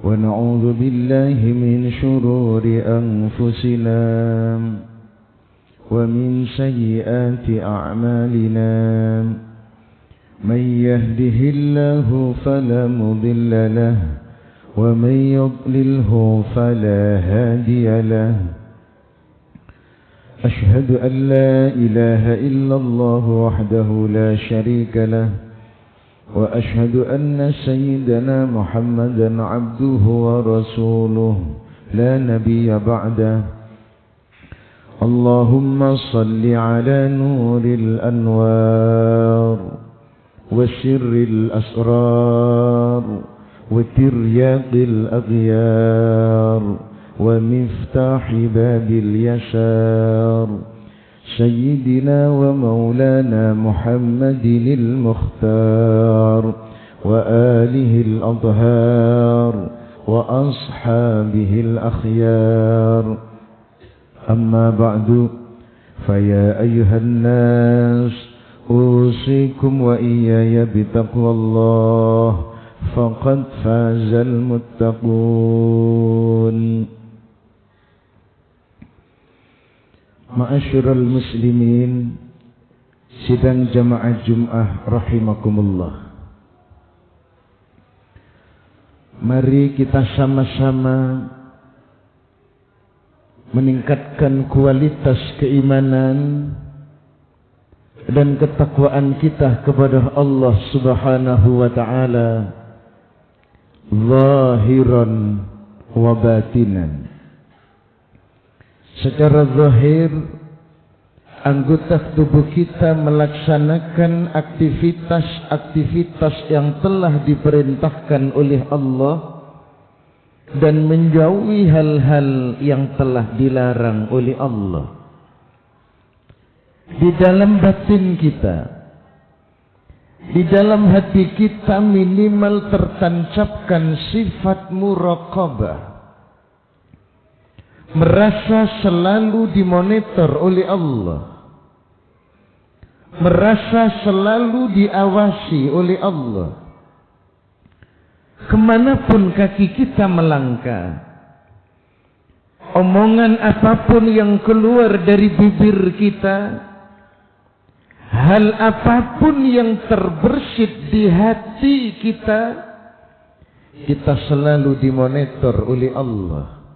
ونعوذ بالله من شرور أنفسنا ومن سيئات أعمالنا من يهده الله فلا مضل له ومن يضلله فلا هادي له أشهد أن لا إله إلا الله وحده لا شريك له وأشهد أن سيدنا محمدا عبده ورسوله لا نبي بعده اللهم صل على نور الأنوار وسر الأسرار وترياق الأغيار ومفتاح باب اليسار سيدنا ومولانا محمد المختار وآله الأطهار وأصحابه الأخيار أما بعد فيا أيها الناس أوصيكم وإياي بتقوى الله فقد فاز المتقون. Ma'asyiral muslimin, sidang jamaah Jum'ah rahimakumullah. Mari kita sama-sama meningkatkan kualitas keimanan dan ketakwaan kita kepada Allah Subhanahu wa taala zahiran wa batinan. Secara zahir, anggota tubuh kita melaksanakan aktivitas-aktivitas yang telah diperintahkan oleh Allah dan menjauhi hal-hal yang telah dilarang oleh Allah. Di dalam batin kita, di dalam hati kita minimal tertancapkan sifat muraqabah. Merasa selalu dimonitor oleh Allah, merasa selalu diawasi oleh Allah. Kemanapun kaki kita melangkah, omongan apapun yang keluar dari bibir kita, hal apapun yang terbersit di hati kita, kita selalu dimonitor oleh Allah.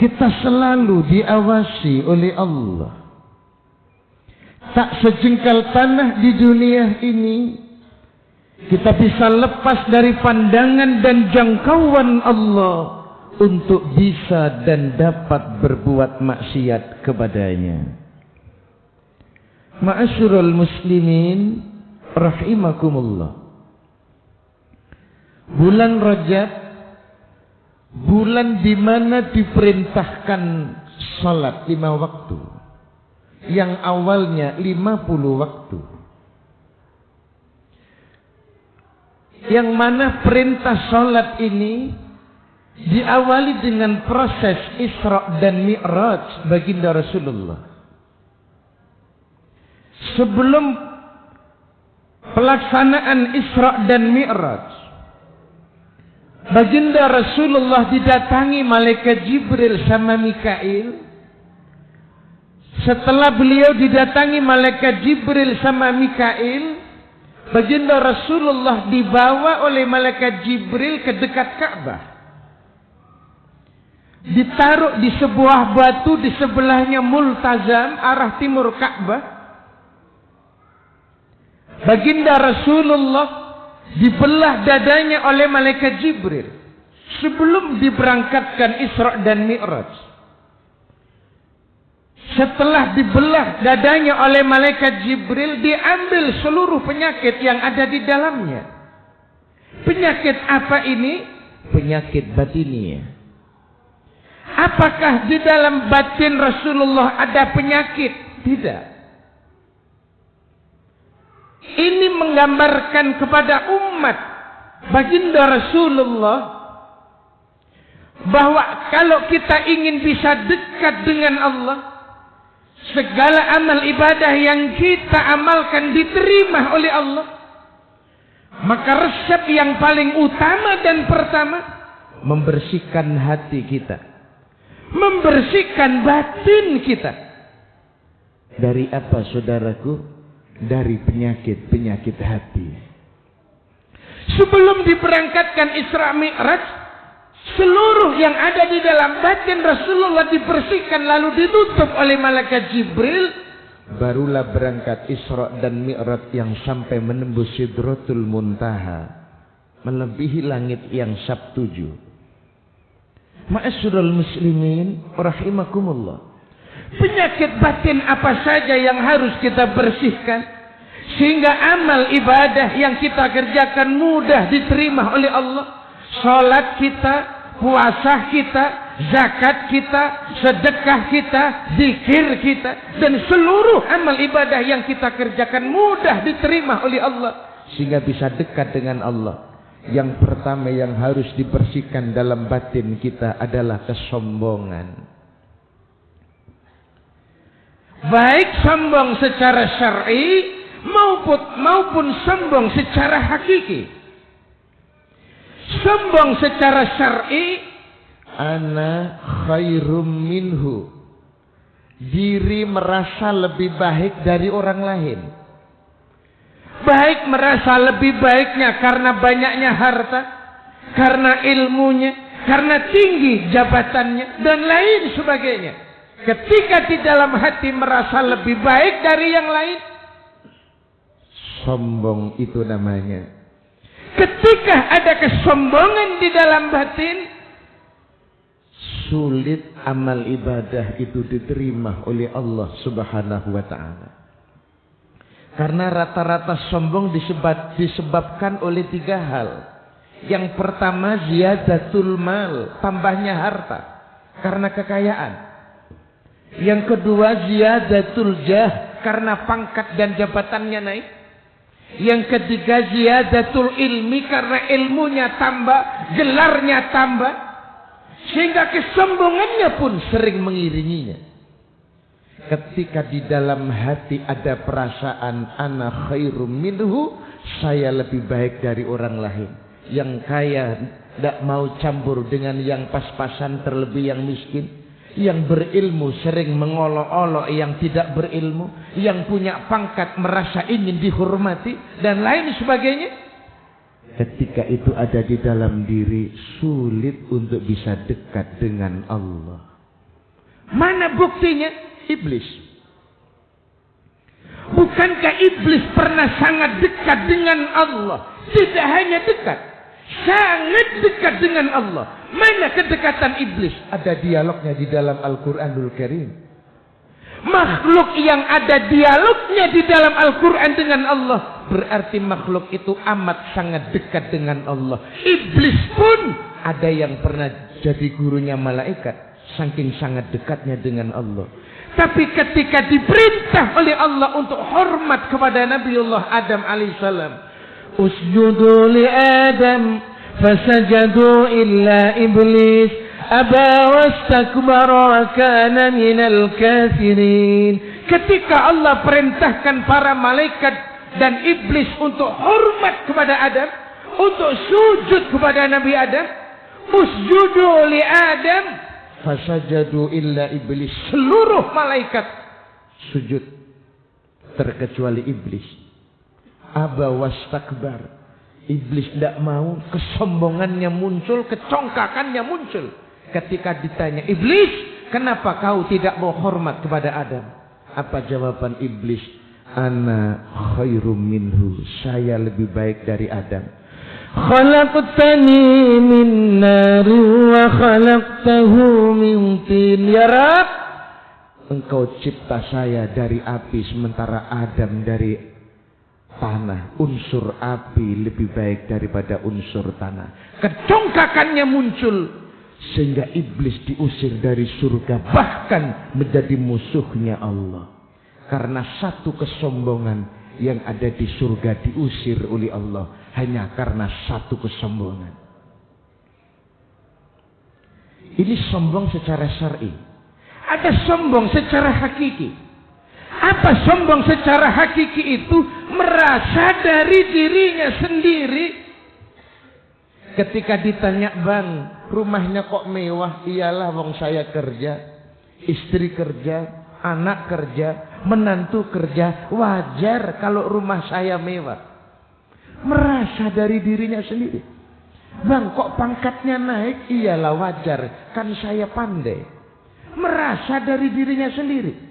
Kita selalu diawasi oleh Allah. Tak sejengkal tanah di dunia ini kita bisa lepas dari pandangan dan jangkauan Allah untuk bisa dan dapat berbuat maksiat kepadanya. Ma'asyiral muslimin rahimakumullah. Bulan Rajab, bulan di mana diperintahkan salat 5 waktu, yang awalnya 50 waktu, yang mana perintah salat ini diawali dengan proses Isra dan Mi'raj baginda Rasulullah. Sebelum pelaksanaan Isra dan Mi'raj, baginda Rasulullah didatangi malaikat Jibril sama Mikail. Setelah beliau didatangi malaikat Jibril sama Mikail, baginda Rasulullah dibawa oleh malaikat Jibril ke dekat Ka'bah. Ditaruh di sebuah batu di sebelahnya multazam arah timur Ka'bah. Baginda Rasulullah dibelah dadanya oleh malaikat Jibril sebelum diberangkatkan Isra dan Mi'raj. Setelah dibelah dadanya oleh malaikat Jibril, diambil seluruh penyakit yang ada di dalamnya. Penyakit apa ini? Penyakit batiniah. Apakah di dalam batin Rasulullah ada penyakit? Tidak. Ini menggambarkan kepada umat baginda Rasulullah bahwa kalau kita ingin bisa dekat dengan Allah, segala amal ibadah yang kita amalkan diterima oleh Allah, Maka resep yang paling utama dan pertama, membersihkan hati kita, membersihkan batin kita. Dari apa, saudaraku? Dari penyakit-penyakit hati. Sebelum diberangkatkan Isra Mi'raj, seluruh yang ada di dalam batin Rasulullah dibersihkan lalu ditutup oleh malaikat Jibril. Barulah berangkat Isra dan Mi'raj yang sampai menembus Sidratul Muntaha, melebihi langit yang sab-7. Ma'asyiral muslimin rahimakumullah. Penyakit batin apa saja yang harus kita bersihkan sehingga amal ibadah yang kita kerjakan mudah diterima oleh Allah? Salat kita, puasa kita, zakat kita, sedekah kita, zikir kita, dan seluruh amal ibadah yang kita kerjakan mudah diterima oleh Allah sehingga bisa dekat dengan Allah. Yang pertama yang harus dibersihkan dalam batin kita adalah kesombongan. Baik sombong secara syar'i maupun sombong secara hakiki. Sombong secara syar'i, ana khairum minhu, diri merasa lebih baik dari orang lain. Baik merasa lebih baiknya karena banyaknya harta, karena ilmunya, karena tinggi jabatannya, dan lain sebagainya. Ketika di dalam hati merasa lebih baik dari yang lain, sombong itu namanya. Ketika ada kesombongan di dalam batin, sulit amal ibadah itu diterima oleh Allah Subhanahu wa ta'ala. Karena rata-rata sombong disebabkan oleh 3 hal. Yang pertama, ziyadatul mal, tambahnya harta karena kekayaan. Yang kedua, ziyadatul jah, karena pangkat dan jabatannya naik. Yang ketiga, ziyadatul ilmi, karena ilmunya tambah, gelarnya tambah, sehingga kesombongannya pun sering mengiringinya. Ketika di dalam hati ada perasaan ana khairum minhu, saya lebih baik dari orang lain. Yang kaya tidak mau campur dengan yang pas-pasan, terlebih yang miskin. Yang berilmu sering mengolok-olok yang tidak berilmu. Yang punya pangkat merasa ingin dihormati, dan lain sebagainya. Ketika itu ada di dalam diri, sulit untuk bisa dekat dengan Allah. Mana buktinya? Iblis. Bukankah iblis pernah sangat dekat dengan Allah? Tidak hanya dekat, sangat dekat dengan Allah. Mana kedekatan iblis? Ada dialognya di dalam Al-Quranul Karim. Makhluk yang ada dialognya di dalam Al-Quran dengan Allah, berarti makhluk itu amat sangat dekat dengan Allah. Iblis pun ada yang pernah jadi gurunya malaikat, saking sangat dekatnya dengan Allah. Tapi ketika diperintah oleh Allah untuk hormat kepada Nabiullah Adam alaihissalam, usjudu li Adam fasajadu illa iblis aba wastakbara wa kana minal kafirin. Ketika Allah perintahkan para malaikat dan iblis untuk hormat kepada Adam, untuk sujud kepada Nabi Adam, usjudu li Adam fasajadu illa iblis, seluruh malaikat sujud terkecuali iblis. Aba wastakbar, iblis tidak mau, kesombongannya muncul, kecongkakannya muncul. Ketika ditanya, iblis, kenapa kau tidak mau hormat kepada Adam? Apa jawaban iblis? Ana khairum minhu, saya lebih baik dari Adam. Khalaqtani min nari wa khalaqtahu min tin. Ya Rabb, engkau cipta saya dari api, sementara Adam dari tanah. Unsur api lebih baik daripada unsur tanah. Kecongkakannya muncul sehingga iblis diusir dari surga, bahkan menjadi musuhnya Allah. Karena satu kesombongan, yang ada di surga diusir oleh Allah hanya karena satu kesombongan. Ini sombong secara syar'i. Ada sombong secara hakiki. Apa sombong secara hakiki itu? Merasa dari dirinya sendiri. Ketika ditanya, bang, rumahnya kok mewah? Iyalah, wong saya kerja, istri kerja, anak kerja, menantu kerja. Wajar kalau rumah saya mewah. Merasa dari dirinya sendiri. Bang, kok pangkatnya naik? Iyalah, wajar, kan saya pandai. Merasa dari dirinya sendiri.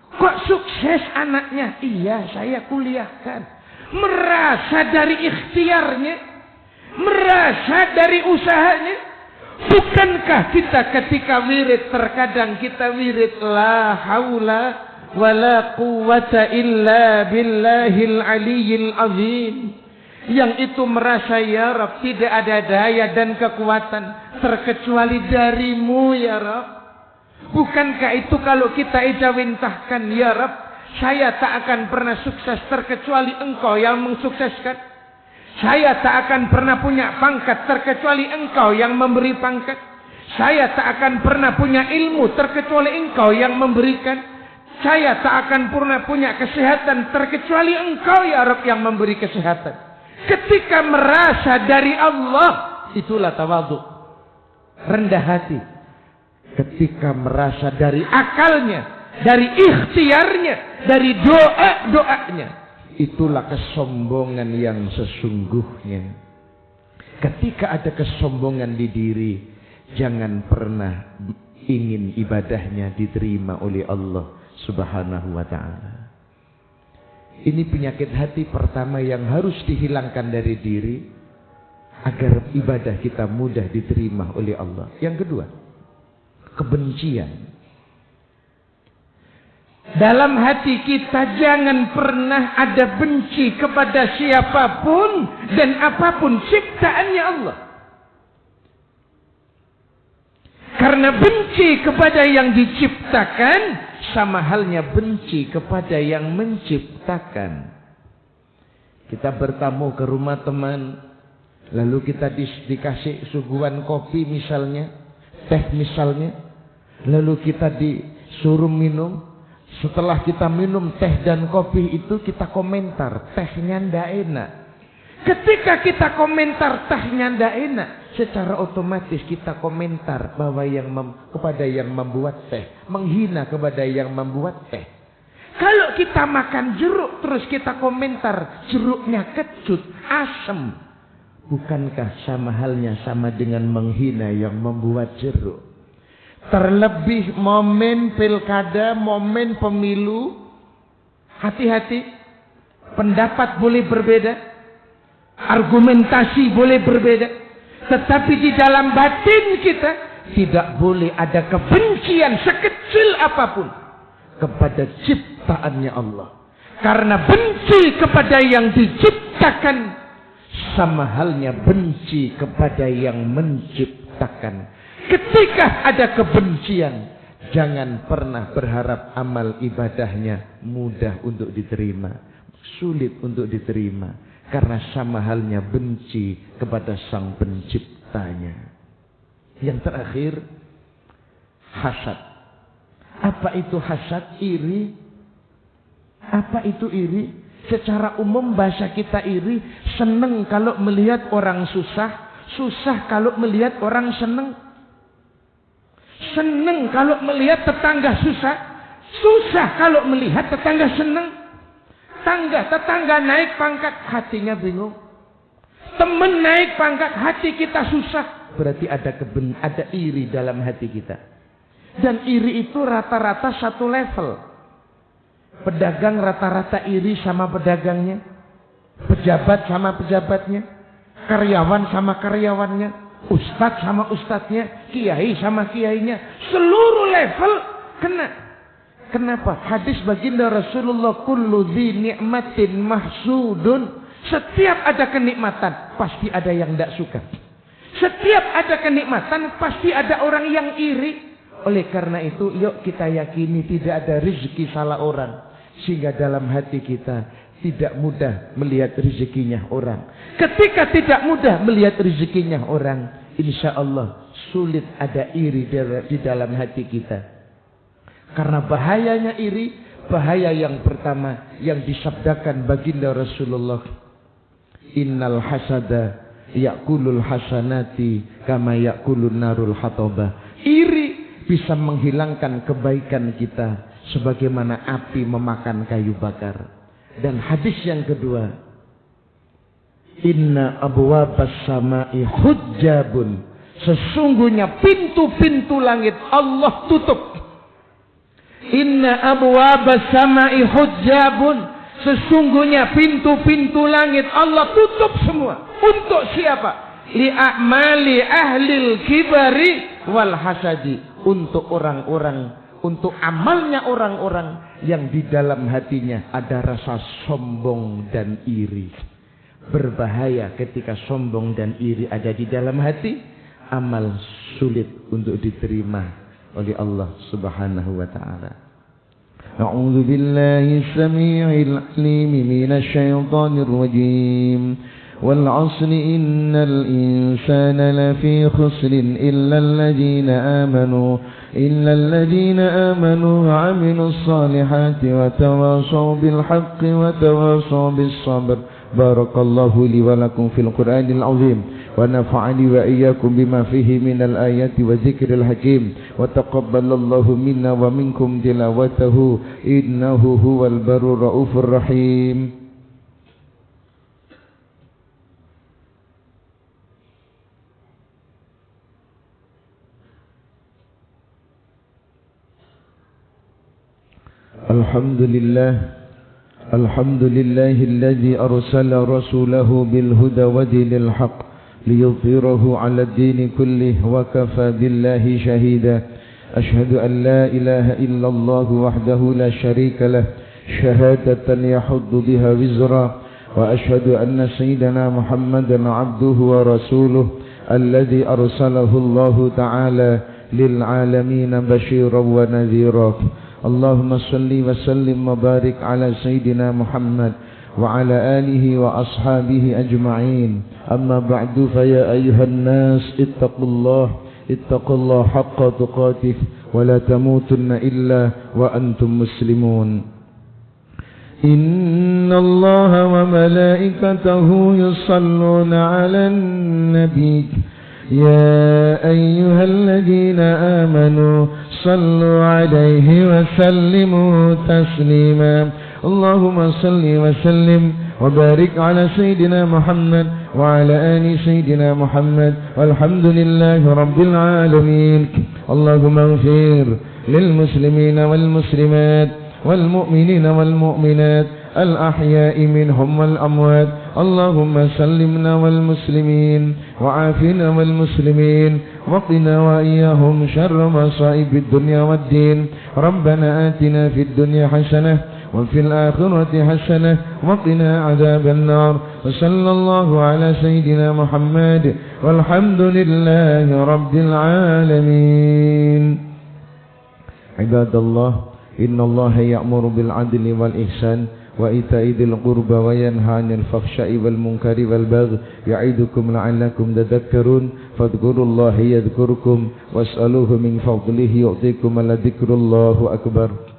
Kok sukses anaknya? Iya, saya kuliahkan. Merasa dari ikhtiarnya, merasa dari usahanya. Bukankah kita ketika wirid, terkadang kita wirid la haula wala quwata illa billahil aliyyil azim, yang itu merasa, ya Rabb, tidak ada daya dan kekuatan terkecuali darimu, ya Rabb. Bukankah itu kalau kita ijawintahkan, ya Rabb, saya tak akan pernah sukses terkecuali engkau yang mensukseskan. Saya tak akan pernah punya pangkat terkecuali engkau yang memberi pangkat. Saya tak akan pernah punya ilmu terkecuali engkau yang memberikan. Saya tak akan pernah punya kesehatan terkecuali engkau, ya Rabb, yang memberi kesehatan. Ketika merasa dari Allah, itulah tawadhu, rendah hati. Ketika merasa dari akalnya, dari ikhtiarnya, dari doa-doanya, itulah kesombongan yang sesungguhnya. Ketika ada kesombongan di diri, jangan pernah ingin ibadahnya diterima oleh Allah Subhanahu wa ta'ala. Ini penyakit hati pertama yang harus dihilangkan dari diri agar ibadah kita mudah diterima oleh Allah. Yang kedua, kebencian. Dalam hati kita jangan pernah ada benci kepada siapapun dan apapun ciptaannya Allah. Karena benci kepada yang diciptakan sama halnya benci kepada yang menciptakan. Kita bertamu ke rumah teman, lalu kita dikasih suguhan kopi misalnya, teh misalnya. Lalu kita disuruh minum. Setelah kita minum teh dan kopi itu, kita komentar, tehnya ndak enak. Ketika kita komentar tehnya ndak enak, secara otomatis kita komentar bahwa kepada yang membuat teh, menghina kepada yang membuat teh. Kalau kita makan jeruk terus kita komentar jeruknya kecut, asam, bukankah sama halnya sama dengan menghina yang membuat jeruk? Terlebih momen pilkada, momen pemilu, hati-hati. Pendapat boleh berbeda, argumentasi boleh berbeda, tetapi di dalam batin kita tidak boleh ada kebencian sekecil apapun kepada ciptaannya Allah. Karena benci kepada yang diciptakan sama halnya benci kepada yang menciptakan. Ketika ada kebencian, jangan pernah berharap amal ibadahnya mudah untuk diterima. Sulit untuk diterima. Karena sama halnya benci kepada sang penciptanya. Yang terakhir, hasad. Apa itu hasad? Iri. Apa itu iri? Secara umum bahasa kita iri, seneng kalau melihat orang susah, susah kalau melihat orang seneng. Seneng kalau melihat tetangga susah, susah kalau melihat tetangga seneng. Tetangga naik pangkat, hatinya bingung. Teman naik pangkat, hati kita susah. Berarti ada iri dalam hati kita. Dan iri itu rata-rata satu level. Pedagang rata-rata iri sama pedagangnya, pejabat sama pejabatnya, karyawan sama karyawannya, ustadz sama ustadznya, kiai sama kiainya, seluruh level kena. Kenapa? Hadis baginda Rasulullah, kullu dzi ni'matin mahsudun. Setiap ada kenikmatan pasti ada yang tidak suka. Setiap ada kenikmatan pasti ada orang yang iri. Oleh karena itu, yuk kita yakini tidak ada rezeki salah orang, sehingga dalam hati kita tidak mudah melihat rezekinya orang. Ketika tidak mudah melihat rezekinya orang, insya Allah sulit ada iri di dalam hati kita. Karena bahayanya iri, bahaya yang pertama yang disabdakan baginda Rasulullah, innal hasada yakulul hasanati kama yakulun narul hatobah. Iri bisa menghilangkan kebaikan kita sebagaimana api memakan kayu bakar. Dan hadis yang kedua, inna abwabas samai hujjabun, sesungguhnya pintu-pintu langit Allah tutup. Inna abwabas samai hujjabun, sesungguhnya pintu-pintu langit Allah tutup semua. Untuk siapa? Li'amali ahlil kibari wal hasadi, untuk orang-orang, untuk amalnya orang-orang yang di dalam hatinya ada rasa sombong dan iri. Berbahaya ketika sombong dan iri ada di dalam hati, amal sulit untuk diterima oleh Allah Subhanahu wa taala. A'udzu billahi as-sami'il 'alim minasy syaithanir rajim. Wal 'asri innal insana lafi khusrin illa الذين آمنوا وعملوا الصالحات وتواصوا بالحق وتواصوا بالصبر. بارك الله لي ولكم في القرآن العظيم ونفعني وإياكم بما فيه من الآيات والذكر الحكيم وتقبل الله منا ومنكم تلاوته إنه هو البر الرؤوف الرحيم. الحمد لله الذي أرسل رسوله بالهدى ودين الحق ليظهره على الدين كله وكفى بالله شهيدا. أشهد أن لا إله إلا الله وحده لا شريك له شهادة يحض بها وزرا، وأشهد أن سيدنا محمدا عبده ورسوله الذي أرسله الله تعالى للعالمين بشيرا ونذيرا. اللهم صل وسلم وبارك على سيدنا محمد وعلى آله وأصحابه أجمعين. أما بعد فيا أيها الناس اتقوا الله حق تقاته ولا تموتن إلا وأنتم مسلمون. إن الله وملائكته يصلون على النبي يا أيها الذين آمنوا صلوا عليه وسلموا تسليما. اللهم صل وسلم وبارك على سيدنا محمد وعلى آل سيدنا محمد والحمد لله رب العالمين. اللهم اغفر للمسلمين والمسلمات والمؤمنين والمؤمنات الأحياء منهم والأموات. اللهم سلمنا والمسلمين وعافنا والمسلمين وقنا وإياهم شر مصائب الدنيا والدين. ربنا آتنا في الدنيا حسنة وفي الآخرة حسنة وقنا عذاب النار. وصلى الله على سيدنا محمد والحمد لله رب العالمين. عباد الله، إن الله يأمر بالعدل والإحسان وإيتاء ذي القربى وينهى عن الفحشاء والمنكر والبغي يعظكم لعلكم تذكرون. فاذكروا الله يذكركم واسألوه من فضله يعطيكم. ولذكر الله أكبر.